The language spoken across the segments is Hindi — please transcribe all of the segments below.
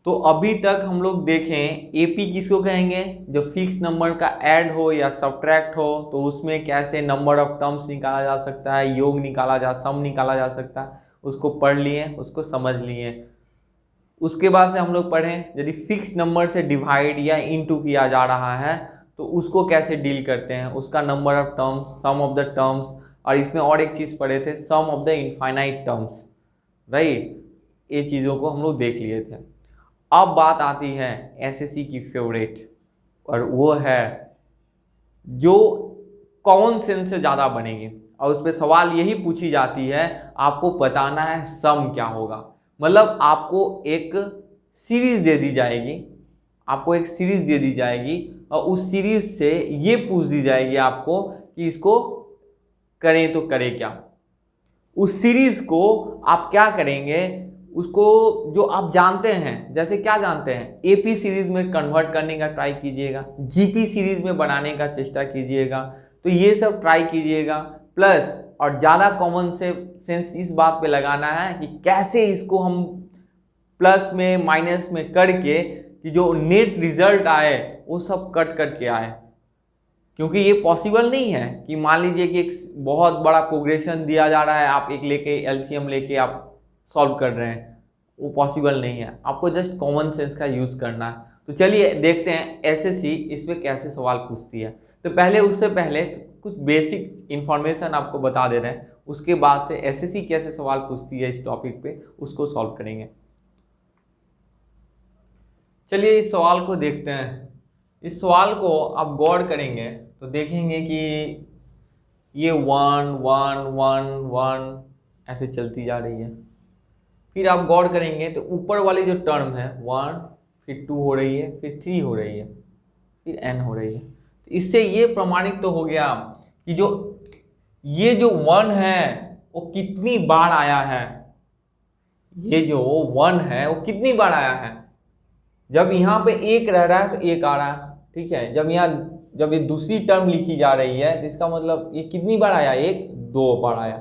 तो अभी तक हम लोग देखें एपी किसको कहेंगे, जब फिक्स नंबर का ऐड हो या सब्ट्रैक्ट हो तो उसमें कैसे नंबर ऑफ टर्म्स निकाला जा सकता है, योग निकाला जा, सम निकाला जा सकता है, उसको पढ़ लिए, उसको समझ लिए। उसके बाद से हम लोग पढ़ें यदि फिक्स नंबर से डिवाइड या इनटू किया जा रहा है तो उसको कैसे डील करते हैं, उसका number of terms, sum of the terms, और इसमें और एक चीज़ पढ़े थे sum of the infinite terms, right. ये चीज़ों को हम लोग देख लिए थे। अब बात आती है एसएससी की फेवरेट, और वो है जो कॉमन सेंस से ज़्यादा बनेगी, और उस पर सवाल यही पूछी जाती है, आपको बताना है सम क्या होगा। मतलब आपको एक सीरीज दे दी जाएगी, आपको एक सीरीज दे दी जाएगी और उस सीरीज से ये पूछ दी जाएगी आपको कि इसको करें तो करें क्या। उस सीरीज को आप क्या करेंगे, उसको जो आप जानते हैं, जैसे क्या जानते हैं, एपी सीरीज में कन्वर्ट करने का ट्राई कीजिएगा, जीपी सीरीज में बनाने का चेष्टा कीजिएगा, तो ये सब ट्राई कीजिएगा। प्लस और ज़्यादा कॉमन से सेंस इस बात पे लगाना है कि कैसे इसको हम प्लस में माइनस में करके कि जो नेट रिजल्ट आए वो सब कट के आए। क्योंकि ये पॉसिबल नहीं है कि मान लीजिए कि एक बहुत बड़ा प्रोग्रेशन दिया जा रहा है, आप एक लेके एलसीएम लेके आप सॉल्व कर रहे हैं, वो पॉसिबल नहीं है। आपको जस्ट कॉमन सेंस का यूज़ करना है। तो चलिए देखते हैं एसएससी इस पे कैसे सवाल पूछती है। तो पहले उससे पहले कुछ बेसिक इन्फॉर्मेशन आपको बता दे रहे हैं, उसके बाद से एसएससी कैसे सवाल पूछती है इस टॉपिक पे उसको सॉल्व करेंगे। चलिए इस सवाल को देखते हैं। इस सवाल को आप गौर करेंगे तो देखेंगे कि ये 1 1 1 1 ऐसे चलती जा रही है। फिर आप गौर करेंगे तो ऊपर वाली जो टर्म है 1, फिर 2 हो रही है, फिर 3 हो रही है, फिर n हो रही है। तो इससे ये प्रमाणित तो हो गया कि ये जो 1 है वो कितनी बार आया है, ये जो 1 है वो कितनी बार आया है। जब यहाँ पे 1 रह रहा है तो 1 आ रहा है, ठीक है। जब ये दूसरी टर्म लिखी जा रही है तो इसका मतलब ये कितनी बार आया, 1 2 बार आया।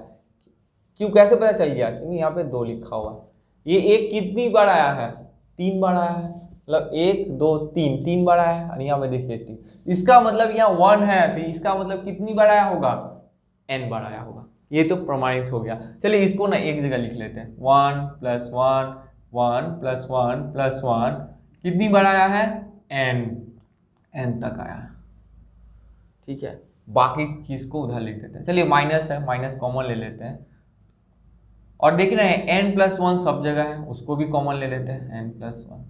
क्यों, कैसे पता चल गया, क्योंकि यहाँ पे 2 लिखा हुआ है। ये 1 कितनी बार आया है, 3 बार आया है, मतलब 1 2 3 बार आया है। और यहाँ पे देखिए 3, इसका मतलब यहाँ 1 है तो इसका मतलब कितनी बार आया होगा, n बार आया होगा। ये तो प्रमाणित हो गया। चलिए इसको ना एक जगह लिख लेते हैं, 1 + 1 1 + 1 + 1 कितनी बार आया है, n तक आया है, ठीक है। बाकी चीज को उधर लिख देते हैं। चलिए माइनस है, माइनस कॉमन ले लेते हैं, और देख रहे हैं n + 1 सब जगह है, उसको भी कॉमन ले लेते हैं, n + 1।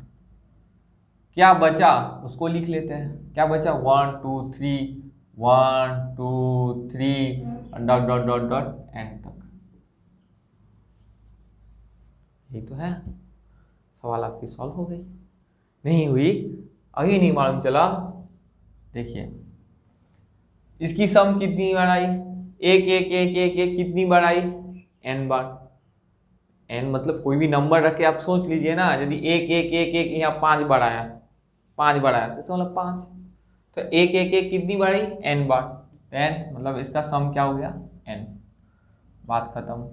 क्या बचा उसको लिख लेते हैं, क्या बचा, 1 2 3 1 2 3 dot dot dot dot n तक। यही तो है, सवाल आपकी सॉल्व हो गई। नहीं हुई, अभी नहीं मालूम चला। देखिए इसकी सम कितनी बार आई, 1 1 1 1 1 कितनी बार आई, n बार। n मतलब कोई भी नंबर रख के आप सोच लीजिए ना, यदि 1 1 1 1 यहाँ 5 बार आया, 5 बार आया तो इसका मतलब 5, तो 1 1 1 कितनी बार आई, n बार, n मतलब इसका सम क्या हो गया, n। बात खत्म।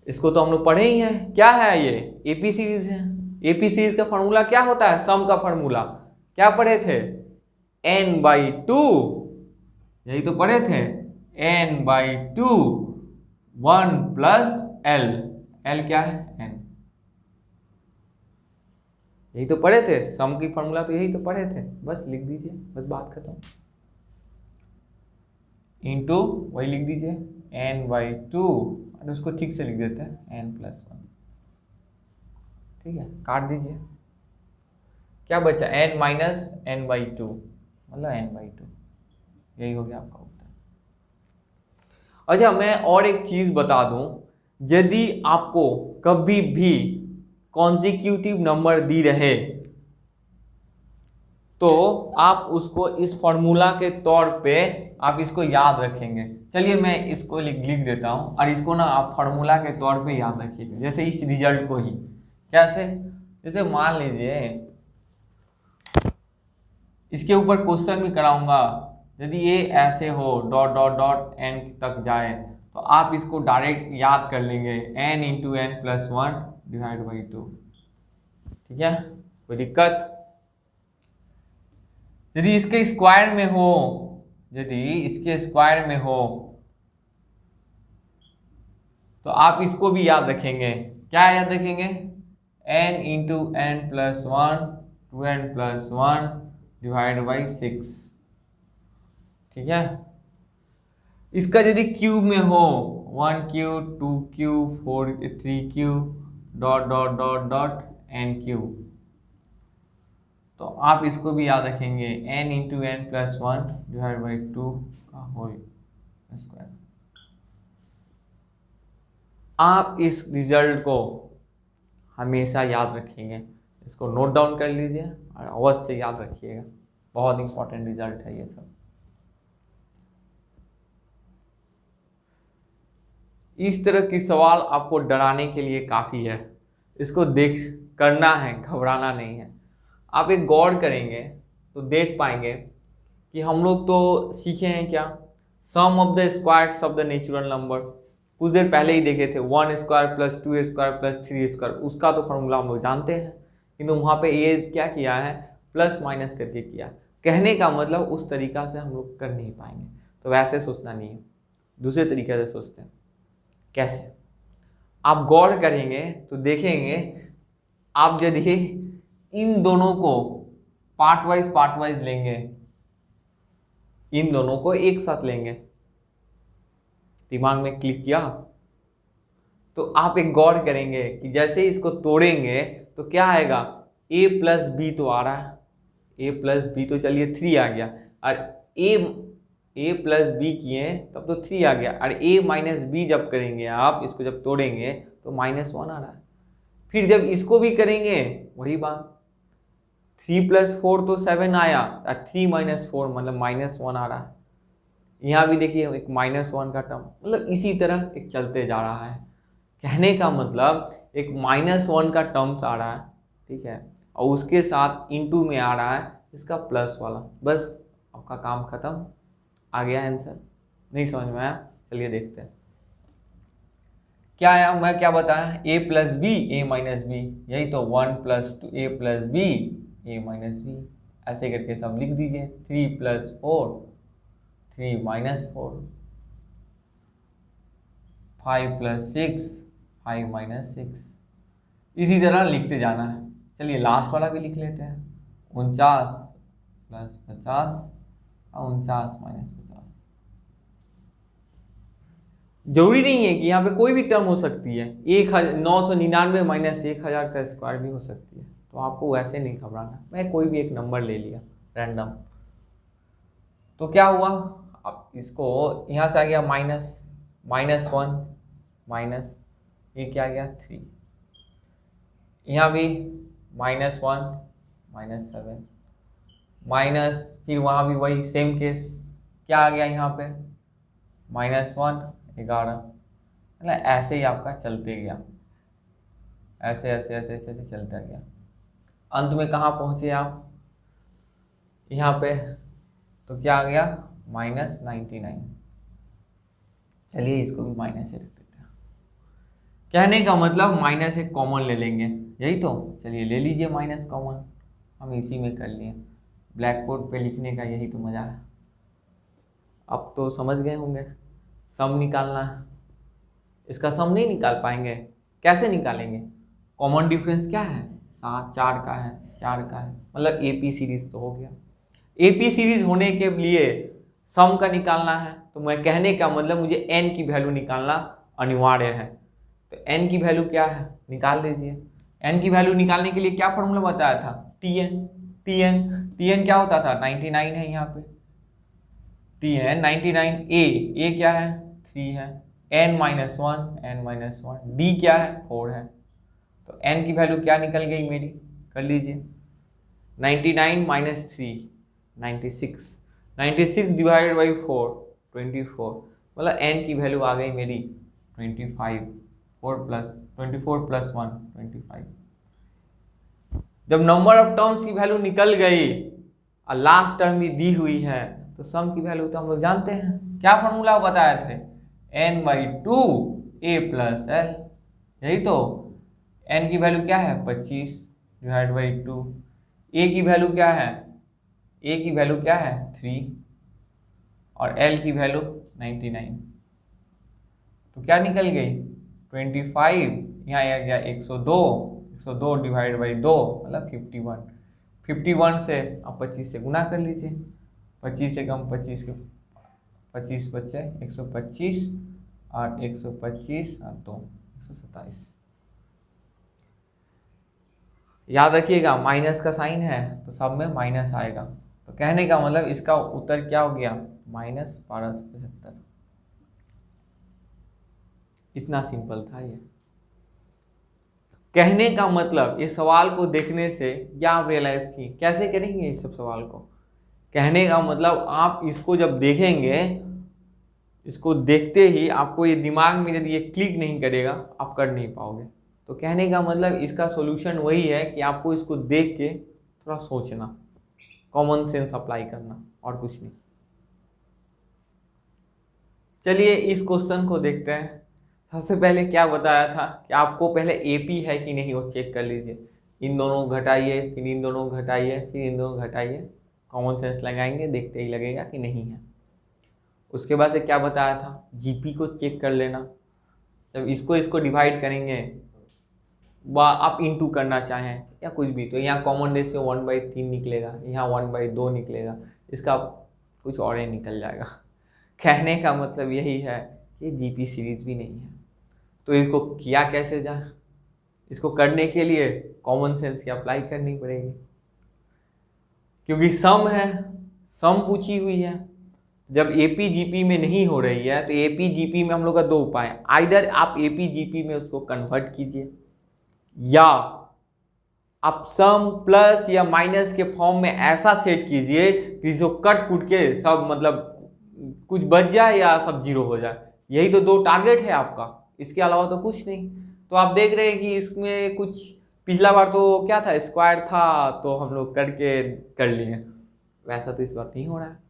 इसको तो हम लोग पढ़े ही हैं, क्या है ये, एपी सीरीज है। एपी सीरीज का फॉर्मूला क्या होता है, सम का फॉर्मूला क्या पढ़े थे, n/2, यही तो पढ़े थे, n/2 1 + l, l क्या है, n। यही तो पढ़े थे, सम की फॉर्मूला तो यही तो पढ़े थे, बस लिख दीजिए, बस बात खत्म। इंटू वही लिख दीजिए n/2, और उसको ठीक से लिख देते हैं n + 1, ठीक है। काट दीजिए, क्या बचा, n - n/2 मतलब n/2, यही हो गया आपका उत्तर। अच्छा मैं और एक चीज बता दूं, यदि आपको कभी भी कॉन्जिक्यूटिव नंबर दी रहे तो आप उसको इस फॉर्मूला के तौर पे आप इसको याद रखेंगे। चलिए मैं इसको लिख देता हूं, और इसको ना आप फॉर्मूला के तौर पे याद रखिएगा, जैसे इस रिजल्ट को ही। कैसे, जैसे मान लीजिए इसके ऊपर क्वेश्चन भी कराऊंगा, यदि ये ऐसे हो डॉट डॉट डॉट n तक जाए तो आप इसको डायरेक्ट याद कर लेंगे, n × n + 1 डिवाइड बाई 2। ठीक है, कोई दिक्कत? यदि इसके स्क्वायर में हो, यदि इसके स्क्वायर में हो तो आप इसको भी याद रखेंगे। क्या याद रखेंगे? n into n plus one 2n+1 divide by 6। ठीक है, इसका यदि क्यूब में हो 1 cube 2 cube 4 3 cube dot dot dot dot n cube, तो आप इसको भी याद रखेंगे n into n plus one divide by 2 का होल स्क्वायर। आप इस रिजल्ट को हमेशा याद रखेंगे, इसको नोट डाउन कर लीजिए और अवश्य याद रखिएगा, बहुत इंपॉर्टेंट रिजल्ट है ये सब। इस तरह की सवाल आपको डराने के लिए काफ़ी है, इसको देख करना है, घबराना नहीं है। आप एक गौर करेंगे तो देख पाएंगे कि हम लोग तो सीखे हैं क्या, sum of the squares of the natural number, कुछ देर पहले ही देखे थे। 1 square plus 2 square plus 3 square, उसका तो फॉर्मूला हम लोग जानते हैं, किंतु वहाँ पे ये क्या किया है, प्लस माइनस करके किया। कहने का मतलब उस तरीका से हम लोग कर नहीं पाएंगे, तो वैसे सोचना नहीं है, दूसरे तरीके से सोचते हैं। कैसे? आप गौर करेंगे तो देखेंगे, आप यदि इन दोनों को पार्ट वाइज लेंगे, इन दोनों को एक साथ लेंगे, दिमाग में क्लिक किया? तो आप एक गौर करेंगे कि जैसे इसको तोड़ेंगे तो क्या आएगा, a प्लस बी तो आ रहा है, a प्लस बी तो चलिए 3 आ गया, और a प्लस बी किए तब तो 3 आ गया, और a माइनस बी जब करेंगे आप इसको जब तोड़ेंगे तो -1 आ रहा है। फिर जब इसको भी करेंगे वही बात, 3 + 4 तो 7 आया, और 3 - 4 मतलब -1 आ रहा है। यहाँ भी देखिए एक -1 का टर्म, मतलब इसी तरह एक चलते जा रहा है। कहने का मतलब एक -1 का टर्म्स आ रहा है, ठीक है, और उसके साथ इनटू में आ रहा है इसका प्लस वाला, बस आपका काम खत्म, आ गया आंसर। नहीं समझ में आया? चलिए देखते हैं क्या आया। मैं क्या बताया, a plus b a minus b, यही तो 1 + 2 a plus b a minus b, ऐसे करके सब लिख दीजिए। 3 + 4 3 - 4, 5 + 6 5 - 6, इसी तरह लिखते जाना है। चलिए लास्ट वाला भी लिख लेते हैं, 49 + 50 और 49 - 50। जरूरी नहीं है कि यहाँ पे कोई भी टर्म हो सकती है, 999 - 1000 का स्क्वायर भी हो सकती है, तो आपको वैसे नहीं घबराना। मैं कोई भी एक नंबर ले लिया रैंडम, तो क्या हुआ, अब इसको यहाँ से आ गया -1 माइनस, ये क्या आ गया 3, यहाँ भी -1 -7 माइनस, फिर वहाँ भी वही सेम केस, क्या आ गया यहाँ पे -1 11, मतलब ऐसे ही आपका चलते गया, ऐसे ऐसे ऐसे ऐसे ऐसे चलता गया। अंत में कहाँ पहुँचे आप, यहाँ पे, तो क्या आ गया -99। चलिए इसको भी माइनस से रख देते हैं। कहने का मतलब माइनस एक कॉमन ले लेंगे, यही तो। चलिए ले लीजिए माइनस कॉमन, हम इसी में कर लिए। ब्लैक बोर्ड पे लिखने का यही तो मज़ा है। अब तो समझ गए होंगे, सम निकालना है। इसका सम नहीं निकाल पाएंगे, कैसे निकालेंगे? कॉमन डिफरेंस क्या है, 4 का है, 4 का है, मतलब AP सीरीज तो हो गया। AP सीरीज होने के लिए सम का निकालना है, तो मैं कहने का मतलब मुझे n की वैल्यू निकालना अनिवार्य है। तो n की वैल्यू क्या है, निकाल लीजिए। n की वैल्यू निकालने के लिए क्या फॉर्मूला बताया था, tn क्या होता था, 99 है यहाँ पे, tn 99, a क्या है 3 है, n - 1 d क्या है 4 है, तो n की वैल्यू क्या निकल गई मेरी, कर लीजिए। 99 - 3 96 डिवाइडेड बाई 4 24, मतलब n की वैल्यू आ गई मेरी 25, 24 + 1 25। जब नंबर ऑफ टर्म्स की वैल्यू निकल गई और लास्ट टर्म भी दी हुई है, तो सम की वैल्यू तो हम लोग जानते हैं, क्या फॉर्मूला बताए थे, n/2 a + l, यही तो। n की वैल्यू क्या है 25 डिवाइड बाई 2, a की वैल्यू क्या है, a की वैल्यू क्या है 3 और l की वैल्यू 99। तो क्या निकल गई 25, यहाँ आ गया 102, 102 डिवाइड बाई 2 मतलब 51। 51 से अब 25 से गुना कर लीजिए, 25 से कम 25 के 25 बचे 125 और 125 और 2 127। याद रखिएगा माइनस का साइन है तो सब में माइनस आएगा। तो कहने का मतलब इसका उत्तर क्या हो गया -1275। इतना सिंपल था ये। कहने का मतलब इस सवाल को देखने से क्या आप रियलाइज किए, कैसे करेंगे इस सब सवाल को। कहने का मतलब आप इसको जब देखेंगे, इसको देखते ही आपको ये दिमाग में यदि ये क्लिक नहीं करेगा आप कर नहीं पाओगे। तो कहने का मतलब इसका सॉल्यूशन वही है कि आपको इसको देख के थोड़ा सोचना, कॉमन सेंस अप्लाई करना और कुछ नहीं। चलिए इस क्वेश्चन को देखते हैं। सबसे पहले क्या बताया था कि आपको पहले एपी है कि नहीं वो चेक कर लीजिए। इन दोनों घटाइए, फिर इन दोनों घटाइए, फिर इन दोनों घटाइए, कॉमन सेंस लगाएंगे, देखते ही लगेगा कि नहीं है। उसके बाद से क्या बताया था, जीपी को चेक कर लेना। जब इसको डिवाइड करेंगे व आप इनटू करना चाहें या कुछ भी, तो यहाँ कॉमन रेशियो 1/3 निकलेगा, यहाँ 1/2 निकलेगा, इसका कुछ और ही निकल जाएगा। कहने का मतलब यही है कि जीपी सीरीज भी नहीं है। तो इसको किया कैसे जाए, इसको करने के लिए कॉमन सेंस की अप्लाई करनी पड़ेगी, क्योंकि सम है, सम पूछी हुई है। जब एपी जीपी में नहीं हो रही है तो एपी जीपी में हम लोग का दो उपाय है, आइदर आप एपी जीपी में उसको कन्वर्ट कीजिए या आप सम प्लस या माइनस के फॉर्म में ऐसा सेट कीजिए कि जिसको कट कुट के सब मतलब कुछ बच जाए या सब जीरो हो जाए। यही तो दो टारगेट है आपका, इसके अलावा तो कुछ नहीं। तो आप देख रहे हैं कि इसमें कुछ पिछला बार तो क्या था, स्क्वायर था तो हम लोग करके कर लिए, वैसा तो इस बार नहीं हो रहा है।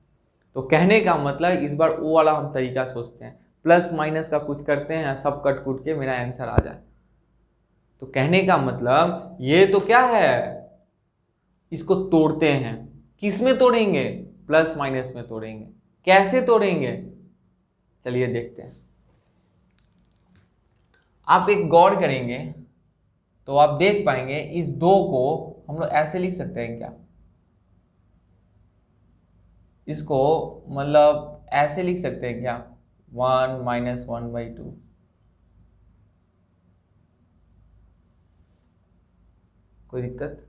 तो कहने का मतलब इस बार वो वाला हम तरीका सोचते हैं, प्लस माइनस का कुछ करते हैं, सब कट कुट के मेरा आंसर आ जाए। तो कहने का मतलब ये तो क्या है, इसको तोड़ते हैं। किस में तोड़ेंगे, प्लस माइनस में तोड़ेंगे। कैसे तोड़ेंगे चलिए देखते हैं। आप एक गौर करेंगे तो आप देख पाएंगे इस दो को हम लोग ऐसे लिख सकते हैं क्या, इसको मतलब ऐसे लिख सकते हैं क्या, 1 - 1/2। कोई दिक्कत,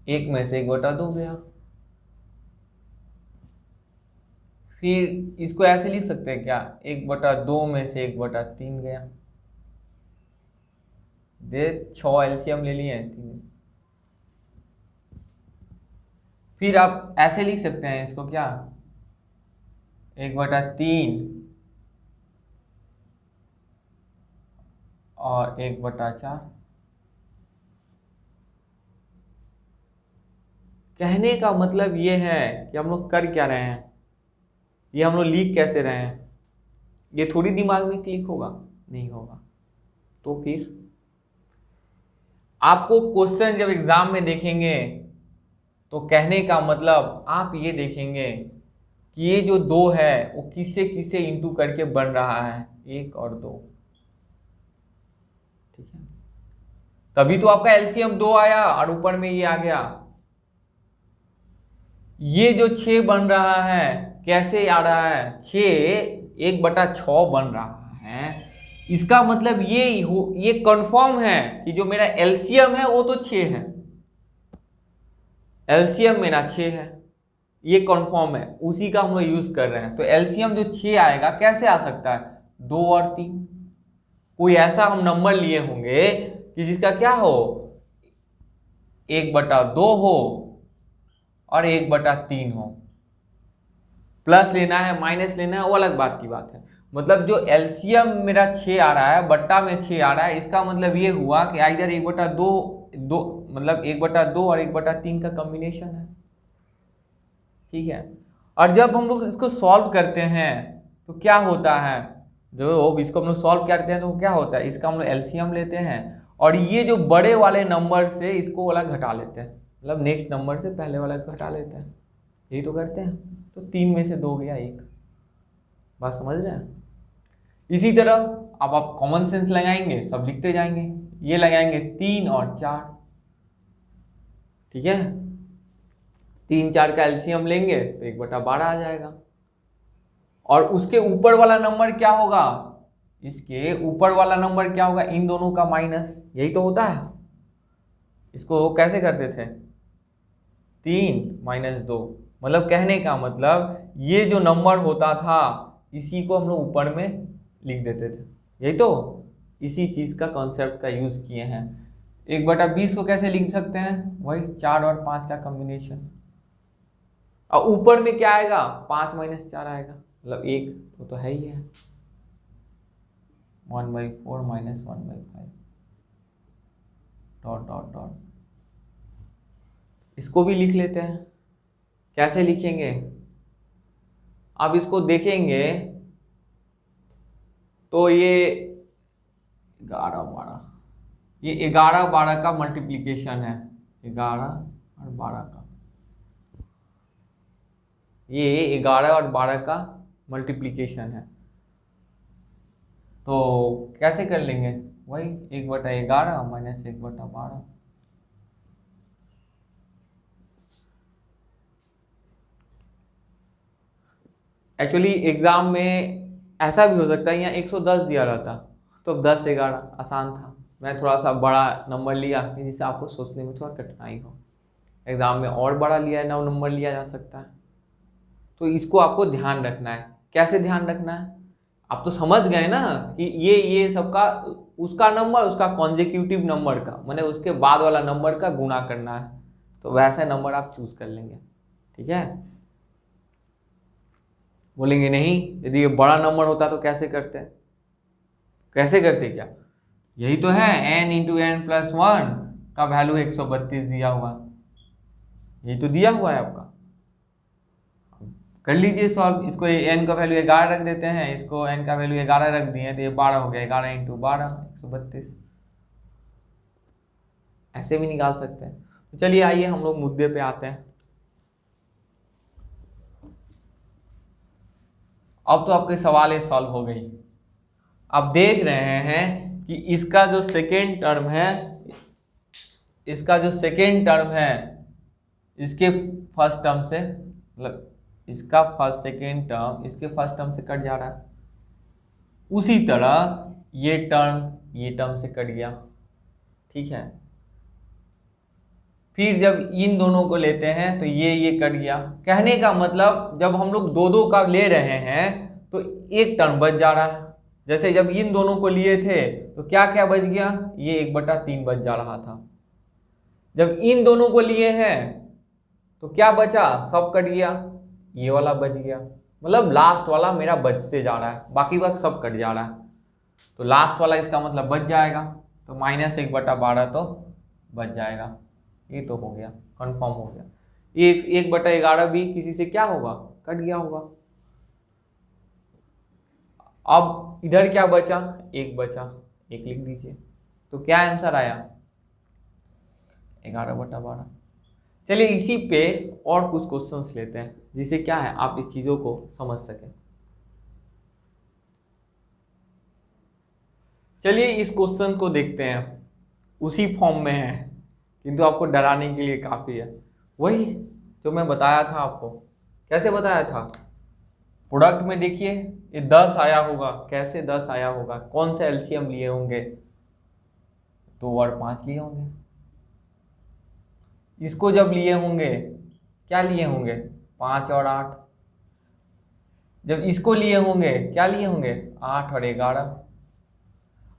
एक में से 1/2 गया। फिर इसको ऐसे लिख सकते हैं क्या, 1/2 में से 1/3 गया। दे 6 एलसीएम ले लिए 3। फिर आप ऐसे लिख सकते हैं इसको क्या, 1/3 और 1/4। कहने का मतलब ये है कि हम लोग कर क्या रहे हैं, ये हम लोग लिख कैसे रहे हैं, ये थोड़ी दिमाग में क्लिक होगा, नहीं होगा। तो फिर आपको क्वेश्चन जब एग्जाम में देखेंगे तो कहने का मतलब आप ये देखेंगे कि ये जो 2 है वो किससे किससे इंटू करके बन रहा है, 1 और 2। ठीक है, तभी तो आपका एलसीएम 2 आया और ऊपर में ये आ गया। ये जो 6 बन रहा है कैसे आ रहा है, 6 1/6 बन रहा है। इसका मतलब ये कंफर्म है कि जो मेरा एलसीएम है वो तो 6 है, एलसीएम मेरा 6 है, ये कंफर्म है, उसी का हम लोग यूज कर रहे हैं। तो एलसीएम जो 6 आएगा कैसे आ सकता है, 2 और 3। कोई ऐसा हम नंबर लिए होंगे कि जिसका क्या हो, 1/2 हो और 1/3 हो। प्लस लेना है माइनस लेना है वो अलग बात की बात है। मतलब जो एलसीएम मेरा 6 आ रहा है, बट्टा में 6 आ रहा है, इसका मतलब ये हुआ कि इधर 1/2 मतलब 1/2 और 1/3 का कॉम्बिनेशन है। ठीक है, और जब हम लोग इसको सॉल्व करते हैं तो क्या होता है, जो इसको हम लोग सॉल्व करते हैं तो क्या होता है, इसका हम लोग एलसीएम लेते हैं और ये जो बड़े वाले नंबर से इसको वाला घटा लेते हैं, मतलब नेक्स्ट नंबर से पहले वाला घटा लेते हैं, यही तो करते हैं। तो 3 में से 2 गया 1, बात समझ रहे हैं। इसी तरह अब आप कॉमन सेंस लगाएंगे, सब लिखते जाएंगे, ये लगाएंगे 3 और 4, ठीक है। 3 4 का एलसीएम लेंगे तो 1/12 आ जाएगा। और उसके ऊपर वाला नंबर क्या होगा, इसके ऊपर वाला नंबर क्या होगा, इन दोनों का माइनस, यही तो होता है। इसको कैसे करते थे, 3 - 2, मतलब कहने का मतलब ये जो नंबर होता था इसी को हम लोग ऊपर में लिख देते थे, यही तो इसी चीज का कॉन्सेप्ट का यूज किए हैं। 1/20 को कैसे लिख सकते हैं, वही 4 और 5 का कॉम्बिनेशन। और ऊपर में क्या आएगा, 5 - 4 आएगा, मतलब 1 तो है ही है, 1/4 - 1/5 डॉट डॉट डॉट। इसको भी लिख लेते हैं, कैसे लिखेंगे, अब इसको देखेंगे तो ये 11 12, ये 11 12 का मल्टीप्लिकेशन है, 11 और 12 का, ये 11 और 12 का मल्टीप्लिकेशन है। तो कैसे कर लेंगे, वही 1/11 - 1/12। एक्चुअली एग्जाम में ऐसा भी हो सकता है, यहाँ 110 दिया रहता तो 10 11 आसान था, मैं थोड़ा सा बड़ा नंबर लिया जिससे आपको सोचने में थोड़ा कठिनाई हो। एग्जाम में और बड़ा लिया 9 नंबर लिया जा सकता है। तो इसको आपको ध्यान रखना है, कैसे ध्यान रखना है, आप तो समझ गए ना कि ये सबका उसका नंबर उसका कॉन्जिक्यूटिव नंबर का माने उसके बाद वाला नंबर का गुणा करना है, तो वैसा नंबर आप चूज कर लेंगे, ठीक है। बोलेंगे नहीं यदि ये बड़ा नंबर होता तो कैसे करते, कैसे करते क्या, यही तो है n × n+1 का वैल्यू 132 दिया हुआ, यही तो दिया हुआ है आपका। कर लीजिए सॉल्व, इसको n का वैल्यू 11 रख देते हैं, इसको n का वैल्यू 11 रख दिए तो ये 12 हो गया, 11 × 12 132, ऐसे भी निकाल सकते हैं। तो चलिए आइए हम लोग मुद्दे पे आते हैं। अब तो आपके सवाल सॉल्व हो गई। आप देख रहे हैं कि इसका जो सेकेंड टर्म है, इसका जो सेकेंड टर्म है इसके फर्स्ट टर्म से, मतलब इसका फर्स्ट सेकेंड टर्म इसके फर्स्ट टर्म से कट जा रहा है, उसी तरह ये टर्म से कट गया, ठीक है। फिर जब इन दोनों को लेते हैं तो ये कट गया, कहने का मतलब जब हम लोग 2 2 का ले रहे हैं तो एक टर्म बच जा रहा है। जैसे जब इन दोनों को लिए थे तो क्या क्या बच गया, ये 1/3 बच जा रहा था। जब इन दोनों को लिए हैं तो क्या बचा, सब कट गया, ये वाला बच गया, मतलब लास्ट वाला मेरा बचते जा रहा है, बाकी वक्त सब कट जा रहा है, तो लास्ट वाला इसका मतलब बच जाएगा, तो -1/12 तो बच जाएगा। ये तो हो गया, कंफर्म हो गया। 1/11 भी किसी से क्या होगा, कट गया होगा। अब इधर क्या बचा, 1 बचा, 1 लिख दीजिए, तो क्या आंसर आया 11/12। चलिए इसी पे और कुछ क्वेश्चंस लेते हैं जिससे क्या है आप इस चीजों को समझ सकें। चलिए इस क्वेश्चन को देखते हैं, उसी फॉर्म में है किंतु आपको डराने के लिए काफी है, वही जो मैं बताया था आपको। कैसे बताया था, प्रोडक्ट में देखिए ये 10 आया होगा, कैसे 10 आया होगा, कौन से एलसीएम लिए होंगे, 2 और 5 लिए होंगे। इसको जब लिए होंगे क्या लिए होंगे, 5 और 8। जब इसको लिए होंगे क्या लिए होंगे, 8 और 11।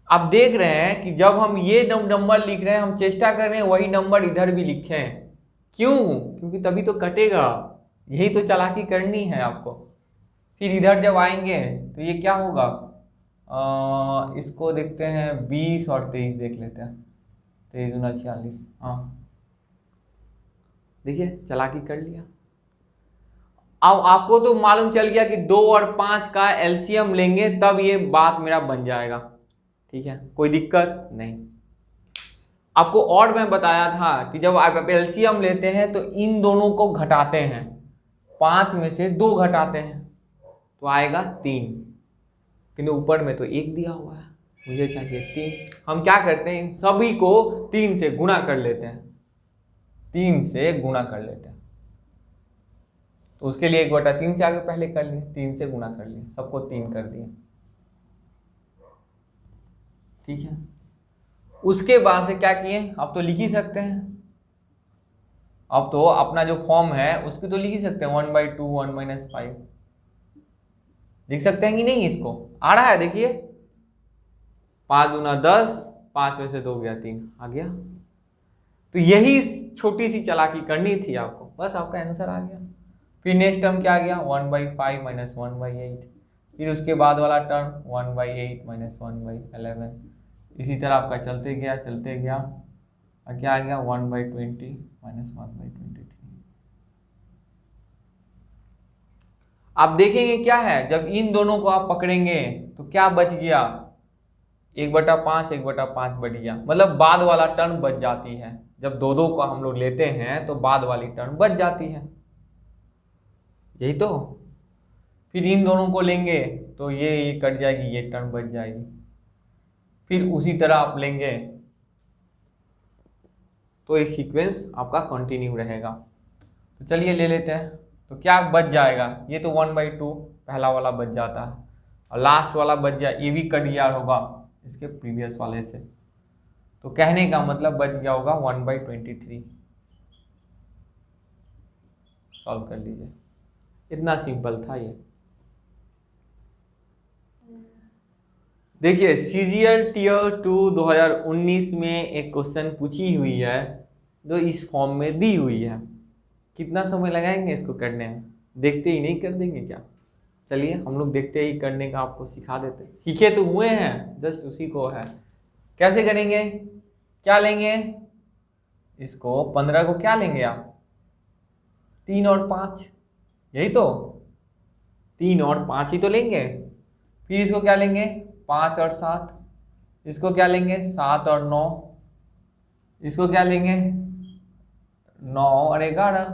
आप देख रहे हैं कि जब हम ये नंबर लिख रहे हैं हम चेष्टा कर रहे हैं वही नंबर इधर भी लिखें, क्यों, क्योंकि तभी तो कटेगा, यही तो चालाकी करनी है आपको। फिर इधर जब आएंगे तो ये क्या होगा, इसको देखते हैं 20 और 23 देख लेते हैं, 23 × 46, हाँ देखिए चालाकी कर लिया। अब आपको तो मालूम चल गया कि 2 और 5 का एलसीएम लेंगे तब ये बात मेरा बन जाएगा। ठीक है, कोई दिक्कत नहीं। आपको और मैं बताया था कि जब आप एलसीएम लेते हैं तो इन दोनों को घटाते हैं, 5 में से 2 घटाते हैं तो आएगा 3, किंतु ऊपर में तो 1 दिया हुआ है, मुझे चाहिए 3। हम क्या करते हैं, इन सभी को 3 से गुणा कर लेते हैं, 3 से गुणा कर लेते हैं। तो उसके लिए 1/3 से आगे पहले कर लिए, 3 से गुणा कर लिए, सबको 3 कर दिए। ठीक है, उसके बाद से क्या किए, अब तो लिख ही सकते हैं, अब तो अपना जो फॉर्म है उसकी तो लिख ही सकते हैं, 1/2 1 - 5 लिख सकते हैं कि नहीं। इसको आ रहा है, देखिए 5 दूना 10, 5 में से 2 गया 3, आ गया। तो यही छोटी सी चालाकी करनी थी आपको, बस आपका आंसर आ गया। फिर नेक्स्ट टर्म क्या आ गया, 1/5 - 1/8। फिर उसके बाद वाला टर्म 1/8 - 1/11। इसी तरह आपका चलते गया और क्या आ गया, 1/20 - 1/23। आप देखेंगे क्या है, जब इन दोनों को आप पकड़ेंगे तो क्या बच गया, 1/5 1/5 बच गया, मतलब बाद वाला टर्म बच जाती है। जब 2 को हम लोग लेते हैं तो बाद वाली टर्म बच जाती है, यही तो। फिर इन दोनों को लेंगे तो ये कट जाएगी, ये टर्म बच जाएगी। फिर उसी तरह आप लेंगे तो एक सीक्वेंस आपका कंटिन्यू रहेगा। तो चलिए ले लेते हैं, तो क्या बच जाएगा, ये तो 1/2 पहला वाला बच जाता है, और लास्ट वाला बच जाए, ये भी कट गया होगा इसके प्रीवियस वाले से। तो कहने का मतलब बच गया होगा 1/23। सॉल्व कर लीजिए, इतना सिंपल था ये। देखिए सीजीएल टियर 2 2019 में एक क्वेश्चन पूछी हुई है जो इस फॉर्म में दी हुई है। कितना समय लगाएंगे इसको करने में, देखते ही नहीं कर देंगे क्या। चलिए हम लोग देखते ही करने का आपको सिखा देते हैं, सीखे तो हुए हैं, जस्ट उसी को है। कैसे करेंगे, क्या लेंगे, इसको 15 को क्या लेंगे आप, 3 और 5, यही तो 3 और 5 ही तो लेंगे। फिर इसको क्या लेंगे, 5 और 7, इसको क्या लेंगे 7 और 9, इसको क्या लेंगे 9 और 11,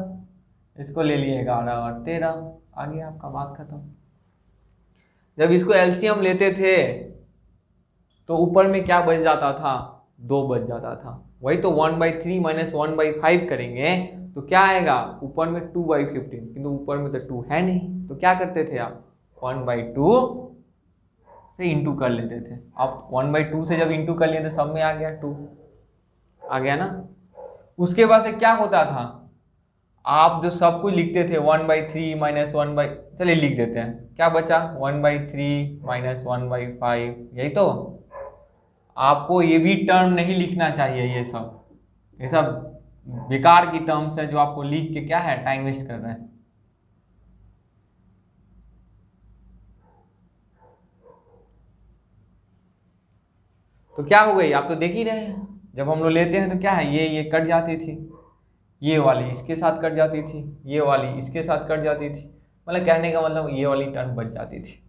इसको ले लिए 11 और 13, आ गया आपका बात खत्म। जब इसको एलसीएम लेते थे तो ऊपर में क्या बच जाता था, 2 बच जाता था। वही तो 1/3 - 1/5 करेंगे तो क्या आएगा, ऊपर में 2/15, किंतु ऊपर में तो 2 है नहीं, तो क्या करते थे आप 1/2 से इंटू कर लेते थे। आप 1/2 से जब इंटू कर लिए तो सब में आ गया 2, आ गया ना। उसके बाद से क्या होता था, आप जो सब कुछ लिखते थे 1/3 - 1/, चलिए लिख देते हैं, क्या बचा 1/3 - 1/5, यही तो। आपको ये भी टर्म नहीं लिखना चाहिए, ये सब बेकार की टर्म्स है जो आपको लिख के क्या है, टाइम वेस्ट कर रहे हैं। तो क्या हो गई, आप तो देख ही रहे हैं, जब हम लोग लेते हैं तो क्या है, ये कट जाती थी, ये वाली इसके साथ कट जाती थी, ये वाली इसके साथ कट जाती थी, मतलब कहने का मतलब ये वाली टर्म बच जाती थी।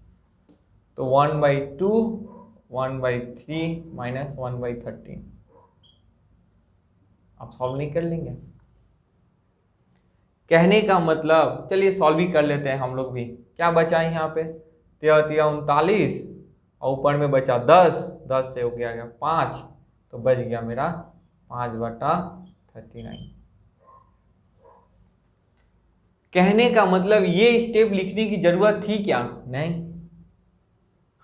तो 1/2 1/3 - 1/13 आप सॉल्व नहीं कर लेंगे। कहने का मतलब, चलिए सॉल्व ही कर लेते हैं हम लोग भी। क्या बचा यहाँ पे, 13 39 और ऊपर में बचा 10, 10 से हो गया 5, तो बच गया मेरा 5/39। कहने का मतलब ये स्टेप लिखने की जरूरत थी क्या, नहीं,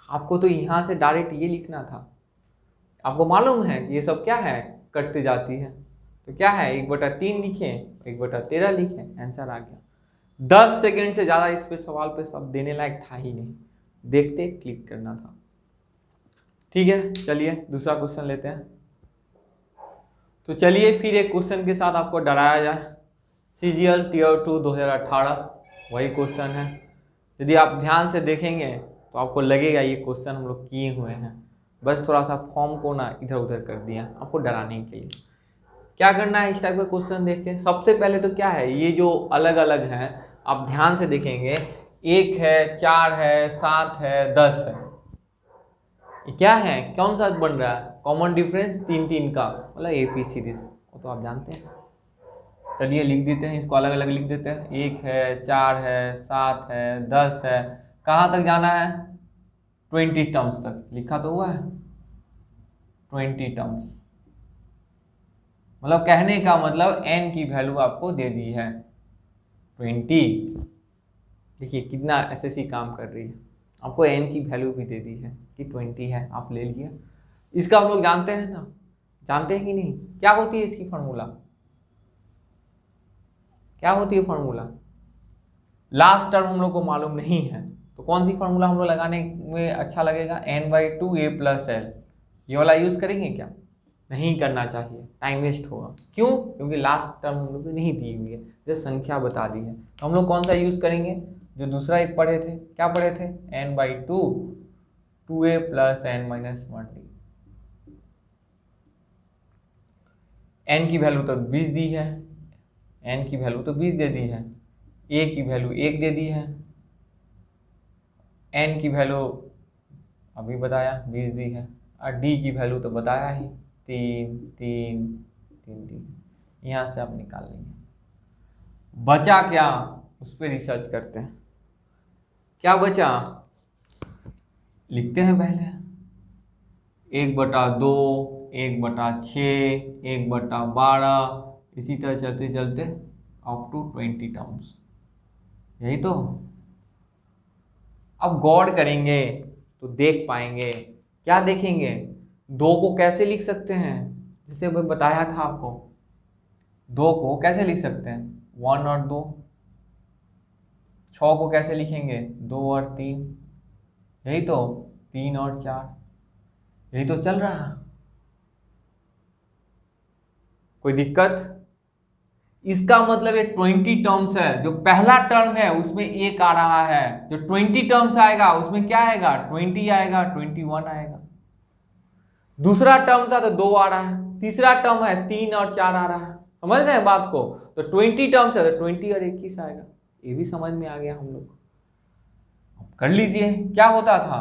आपको तो यहाँ से डायरेक्ट ये लिखना था। आपको मालूम है कि ये सब क्या है, कटते जाती है, तो क्या है 1/3 लिखे, 1/13 लिखे, आंसर आ गया। 10 सेकंड से ज़्यादा इस पे सवाल पे सब देने लायक था ही नहीं, देखते क्लिक करना था। ठीक है, चलिए दूसरा क्वेश्चन लेते हैं। तो चलिए फिर एक क्वेश्चन के साथ आपको डराया जाए। सीजीएल टियर 2 2018 वही क्वेश्चन है। यदि आप ध्यान से देखेंगे तो आपको लगेगा ये क्वेश्चन हम लोग किए हुए हैं, बस थोड़ा सा फॉर्म को ना इधर उधर कर दिया आपको डराने के लिए। क्या करना है, इस टाइप का क्वेश्चन देखते हैं। सबसे पहले तो क्या है, ये जो अलग अलग हैं आप ध्यान से देखेंगे, 1 है, 4 है, 7 है, 10 है, ये क्या है, कौन सा बन रहा है, कॉमन डिफरेंस 3 3 का, मतलब एपी सीरीज, वो तो आप जानते हैं। चलिए लिख देते हैं, इसको अलग अलग लिख देते हैं। 1 है, 4 है, 7 है, 10 है, कहाँ तक जाना है, 20 टर्म्स तक, लिखा तो हुआ है 20 टर्म्स। मतलब कहने का मतलब n की वैल्यू आपको दे दी है 20। देखिए कितना एसएससी काम कर रही है, आपको n की वैल्यू भी दे दी है कि 20 है, आप ले लिए। इसका हम लोग जानते हैं ना, जानते हैं कि नहीं, क्या होती है इसकी फॉर्मूला, क्या होती है फॉर्मूला, लास्ट टर्म हम लोग को मालूम नहीं है, तो कौन सी फॉर्मूला हम लोग लगाने में अच्छा लगेगा, n/2a+l, ये वाला यूज करेंगे क्या, नहीं करना चाहिए, टाइम वेस्ट होगा। क्यों, क्योंकि लास्ट टर्म हम लोग को नहीं दी हुई है, जो संख्या बता दी है। तो हम लोग कौन सा यूज करेंगे, जो दूसरा एक पढ़े थे, क्या पढ़े थे, n/2 2a + n-1d। n की वैल्यू तो 20 दी है, n की वैल्यू तो 20 दे दी है, a की वैल्यू 1 दे दी है, n की वैल्यू अभी बताया 20 दी है, और d की वैल्यू तो बताया ही 3 3 3 दी है। यहाँ से आप निकाल लेंगे, बचा क्या, उस पर रिसर्च करते हैं, क्या बचा, लिखते हैं पहले, 1/2, 1/6, 1/12, इसी तरह चलते चलते अप टू 20 टर्म्स, यही तो। अब गौर करेंगे तो देख पाएंगे, क्या देखेंगे, 2 को कैसे लिख सकते हैं, जैसे मैं बताया था आपको, 2 को कैसे लिख सकते हैं, 1 और 2, 6 को कैसे लिखेंगे, 2 और 3, यही तो, 3 और 4, यही तो चल रहा है, कोई दिक्कत। इसका मतलब ये 20 टर्म्स है, जो पहला टर्म है उसमें 1 आ रहा है, जो 20 टर्म्स आएगा उसमें क्या आएगा, 20 आएगा, 21 आएगा। दूसरा टर्म था तो 2 आ रहा है, तीसरा टर्म है 3 और 4 आ रहा है, समझ रहे हैं बात को, तो 20 टर्म्स है तो 20 और 21 आएगा, ये भी समझ में आ गया हम लोग। कर लीजिए, क्या होता था,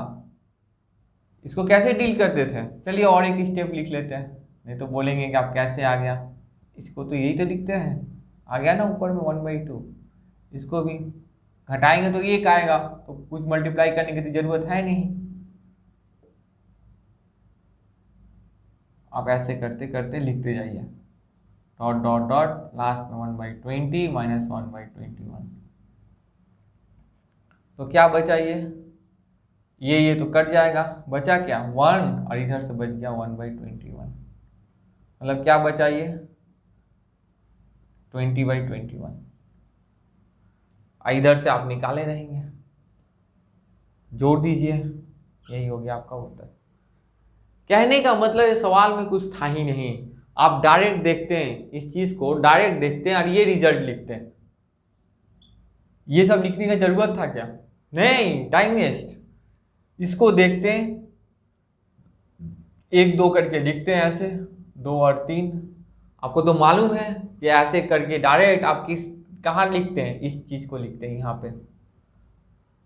इसको कैसे डील करते थे, चलिए और एक स्टेप लिख लेते हैं, नहीं तो बोलेंगे कि आप कैसे आ गया, इसको तो यही तो लिखते हैं, आ गया ना ऊपर में 1/2, इसको भी घटाएंगे तो 1 आएगा, तो कुछ मल्टीप्लाई करने की तो जरूरत है नहीं, आप ऐसे करते करते लिखते जाइए, डॉट डॉट डॉट, लास्ट में 1/20 - 1/21, तो क्या बचा, ये तो कट जाएगा, बचा क्या 1, और इधर से बच गया 1/21, मतलब क्या बचा, ये 20/21, इधर से आप निकाले रहेंगे, जोड़ दीजिए, यही हो गया आपका उत्तर। कहने का मतलब ये सवाल में कुछ था ही नहीं, आप डायरेक्ट देखते हैं, इस चीज को डायरेक्ट देखते हैं और ये रिजल्ट लिखते हैं, ये सब लिखने का जरूरत था क्या, नहीं, टाइम वेस्ट। इसको देखते हैं, 1 2 करके लिखते हैं ऐसे, 2 और 3, आपको तो मालूम है कि ऐसे करके डायरेक्ट आप कहाँ लिखते हैं, इस चीज को लिखते हैं यहाँ पे,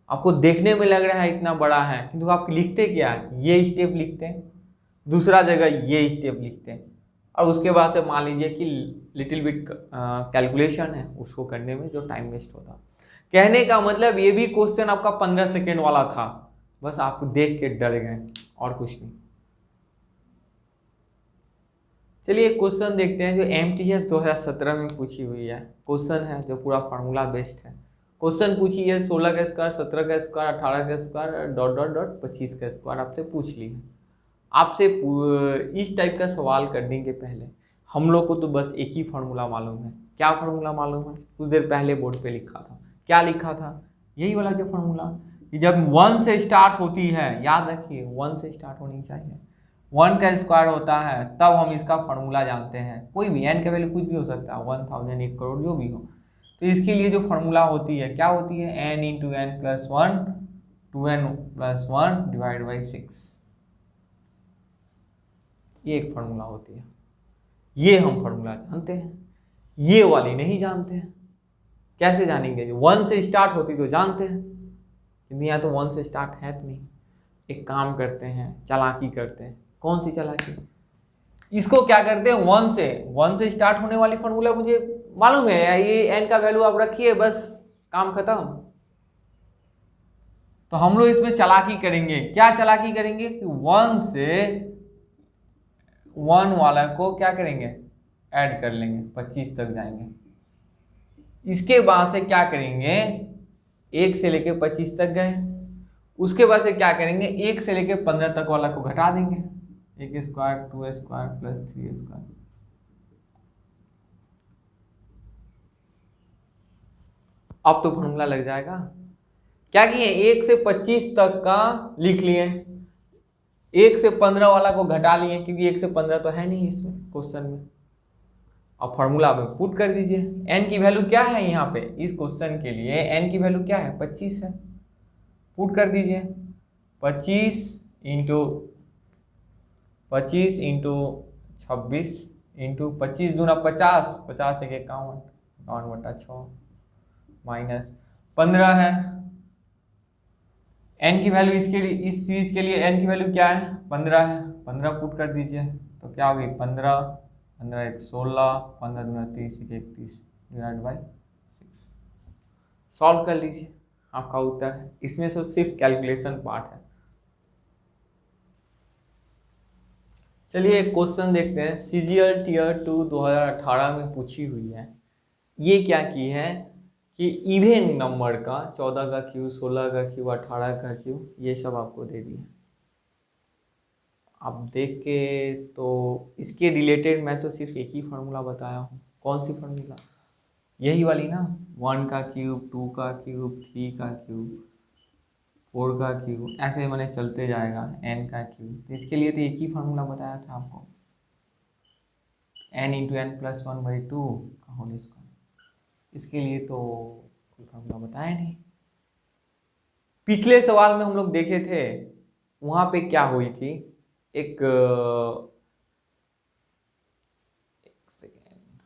आपको देखने में लग रहा है इतना बड़ा है, किंतु आप लिखते क्या है, ये स्टेप लिखते हैं, दूसरा जगह ये स्टेप लिखते हैं, और उसके बाद से मान लीजिए कि लिटिल बिट कैलकुलेशन है, उसको करने में जो टाइम वेस्ट होता। कहने का मतलब ये भी क्वेश्चन आपका 15 सेकेंड वाला था, बस आप देख के डर गए और कुछ नहीं। चलिए क्वेश्चन देखते हैं जो MTS 2017 में पूछी हुई है, क्वेश्चन है जो पूरा फार्मूला बेस्ड है। क्वेश्चन पूछी है 16 का स्क्वायर, 17 का स्क्वायर, 18 का स्क्वायर, डॉट डॉट डॉट 25 का स्क्वायर आपसे पूछ ली है। आपसे इस टाइप का सवाल करने के पहले हम लोग को तो बस एक ही फार्मूला मालूम है। क्या फार्मूला मालूम है, कुछ देर पहले बोर्ड पे लिखा था, क्या लिखा था, यही वाला जो फार्मूला कि जब 1 से स्टार्ट होती है, याद रखिए 1 से स्टार्ट होनी चाहिए, 1 का स्क्वायर होता है तब हम इसका फार्मूला जानते हैं। कोई भी n का वैल्यू कुछ भी हो सकता है, 1000, 1 करोड़, जो भी हो, तो इसके लिए जो फार्मूला होती है क्या होती है, n × n+1 2n+1 / 6, ये एक फार्मूला होती है। ये हम फार्मूला जानते हैं, ये वाली नहीं जानते हैं। कैसे जानेंगे? 1 से स्टार्ट होती तो जानते हैं, लेकिन यहाँ तो 1 से स्टार्ट है तो नहीं। एक काम करते हैं, चालाकी करते हैं। कौन सी चालाकी? इसको क्या करते हैं, 1 से स्टार्ट होने वाली फॉर्मूला मुझे मालूम है, ये एन का वैल्यू आप रखिए, बस काम खत्म। तो हम लोग इसमें चालाकी करेंगे। क्या चालाकी करेंगे कि 1 से 1 वाला को क्या करेंगे, ऐड कर लेंगे, 25 तक जाएंगे। इसके बाद से क्या करेंगे, 1 से लेके 25 तक गए, उसके बाद से क्या करेंगे, 1 से लेके 15 तक वाला को घटा देंगे, 1 स्क्वायर 2 स्क्वायर प्लस 3 स्क्वायर। अब तो फॉर्मूला लग जाएगा। क्या किए, 1 से 25 तक का लिख लिए, 1 से 15 वाला को घटा लिए, क्योंकि 1 से 15 तो है नहीं इसमें क्वेश्चन में। अब फॉर्मूला में पुट कर दीजिए। एन की वैल्यू क्या है यहाँ पे, इस क्वेश्चन के लिए एन की वैल्यू क्या है, 25 है। पुट कर दीजिए, 25 इंटू 26 इंटू 25 दूना 50, 50 एक 51, 51/6 माइनस 15 है। एन की वैल्यू इसके लिए, इस चीज के लिए एन की वैल्यू क्या है, 15 है। 15 पुट कर दीजिए तो क्या होगी, 15, 15 एक 16, 15 दूना 30 एक 31 डिवाइड बाई 6। सॉल्व कर लीजिए, आपका उत्तर है। इसमें से सिर्फ कैलकुलेशन पार्ट है। चलिए एक क्वेश्चन देखते हैं। सीजीएल टीयर 2 2018 में पूछी हुई है। ये क्या की है कि इवेन नंबर का 14 का क्यू, 16 का क्यू, 18 का क्यू, ये सब आपको दे दिए। आप देख के तो इसके रिलेटेड मैं तो सिर्फ एक ही फार्मूला बताया हूँ। कौन सी फार्मूला, यही वाली ना, 1 का क्यूब, 2 का क्यूब, 3 का क्यूब, 4 का क्यूब, ऐसे मैंने चलते जाएगा, n का क्यूब। तो इसके लिए तो एक ही फार्मूला बताया था आपको, n इंटू एन प्लस 1/2 का होल स्क्वायर। इसके लिए तो कोई फार्मूला बताया नहीं। पिछले सवाल में हम लोग देखे थे, वहां पे क्या हुई थी, एक सेकेंड,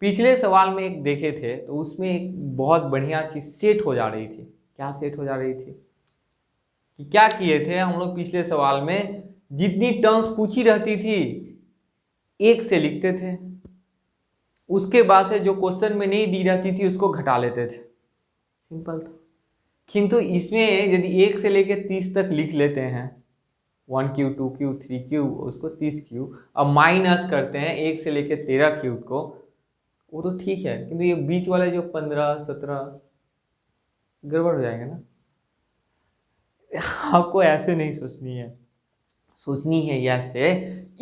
पिछले सवाल में एक देखे थे, तो उसमें एक बहुत बढ़िया चीज सेट हो जा रही थी। क्या सेट हो जा रही थी कि क्या किए थे हम लोग पिछले सवाल में, जितनी टर्म्स पूछी रहती थी 1 से लिखते थे, उसके बाद से जो क्वेश्चन में नहीं दी रहती थी उसको घटा लेते थे। सिंपल था। किंतु इसमें यदि 1 से लेकर 30 तक लिख लेते हैं, 1 क्यू, 2 क्यू, 3 क्यू, उसको 30 क्यू, अब माइनस करते हैं 1 से लेकर 13 क्यूब को, वो तो ठीक है, किंतु ये बीच वाले जो 15, 17 गड़बड़ हो जाएगा ना। आपको ऐसे नहीं सोचनी है, सोचनी है ऐसे।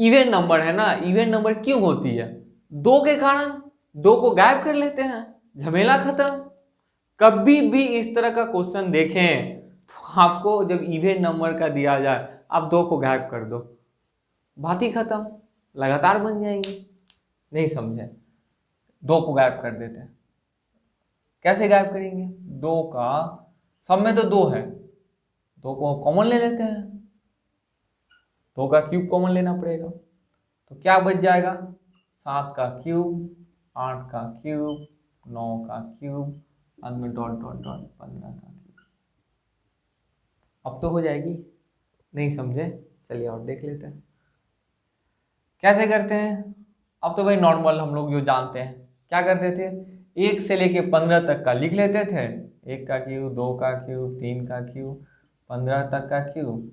इवन नंबर है ना, इवन नंबर क्यों होती है, 2 के कारण, 2 को गायब कर लेते हैं, झमेला खत्म। कभी भी इस तरह का क्वेश्चन देखें तो आपको जब इवन नंबर का दिया जाए, आप 2 को गायब कर दो, बात ही खत्म, लगातार बन जाएंगे। नहीं समझे, 2 को गायब कर देते हैं। कैसे गायब करेंगे, 2 का सब में तो 2 है, 2 को कॉमन ले लेते हैं, 2 का क्यूब कॉमन लेना पड़ेगा, तो क्या बच जाएगा, 7 का क्यूब, 8 का क्यूब, 9 का क्यूब, अंत में डॉट डॉट डॉट 15 का क्यूब। अब तो हो जाएगी। नहीं समझे, चलिए और देख लेते हैं कैसे करते हैं। अब तो भाई नॉर्मल हम लोग जो जानते हैं, क्या करते थे, 1 से लेके 15 तक का लिख लेते थे, 1 का क्यूब, 2 का क्यूब, 3 का क्यूब, 15 तक का क्यूब,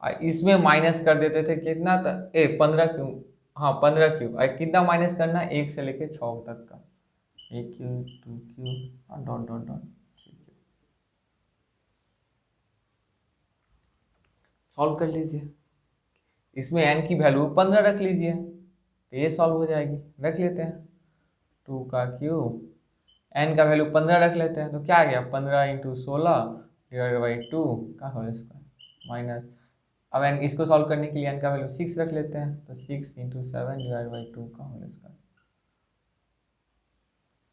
और इसमें माइनस कर देते थे कितना तक, 15 क्यूब, हाँ 15 क्यूब, और कितना माइनस करना, 1 से लेके 6 तक का, 1 क्यूब, 2 क्यूब और dot dot dot 3 cube. Solve कर लीजिए, इसमें n की वैल्यू 15 रख लीजिए, तो ये सॉल्व हो जाएगी। रख लेते हैं 2 का क्यूब, n का वैल्यू 15 रख लेते हैं, तो क्या आ गया, 15 इंटू 16 डिवाइड बाई 2 का होल स्क्वायर माइनस, अब n इसको सॉल्व करने के लिए n का वैल्यू 6 रख लेते हैं, तो 6 इंटू 7 डिवाइड बाई 2 का होल स्क्वायर।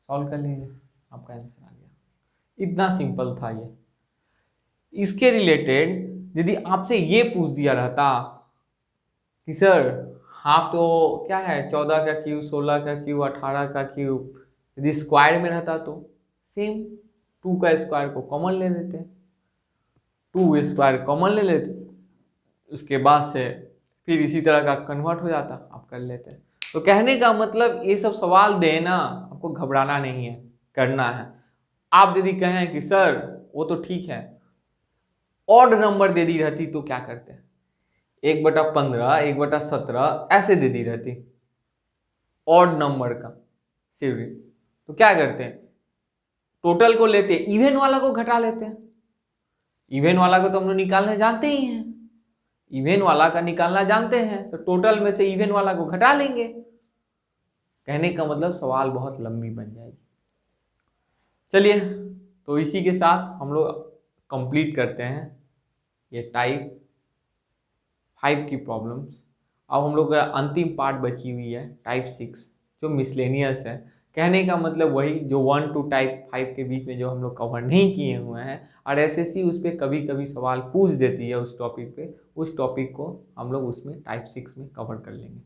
सॉल्व कर लीजिए, आपका आंसर आ गया। इतना सिंपल था ये। इसके रिलेटेड यदि आपसे ये पूछ दिया रहता कि सर हाँ तो क्या है, 14 का क्यूब, 16 का क्यूब, 18 का क्यूब, यदि स्क्वायर में रहता तो सेम 2 का स्क्वायर को कॉमन ले लेते हैं, 2 स्क्वायर कॉमन ले लेते हैं, उसके बाद से फिर इसी तरह का कन्वर्ट हो जाता, आप कर लेते हैं। तो कहने का मतलब ये सब सवाल देना आपको घबराना नहीं है, करना है। आप यदि कहें कि सर वो तो ठीक है, ऑड नंबर दे दी रहती तो क्या करते हैं, 1/15, 1/17 ऐसे दे दी रहती ऑड नंबर का सीरीज, तो क्या करते हैं, टोटल को लेते हैं, इवन वाला को घटा लेते हैं। इवन वाला को तो हम लोग निकालने जानते ही हैं, इवन वाला का निकालना जानते हैं, तो टोटल में से इवन वाला को घटा लेंगे। कहने का मतलब सवाल बहुत लंबी बन जाएगी। चलिए, तो इसी के साथ हम लोग कंप्लीट करते हैं ये टाइप 5 की प्रॉब्लम्स। अब हम लोग का अंतिम पार्ट बची हुई है टाइप 6, जो मिसलेनियस है। कहने का मतलब वही जो 1 to टाइप 5 के बीच में जो हम लोग कवर नहीं किए हुए हैं, और एसएससी उस पर कभी कभी सवाल पूछ देती है उस टॉपिक पे, उस टॉपिक को हम लोग उसमें टाइप 6 में कवर कर लेंगे।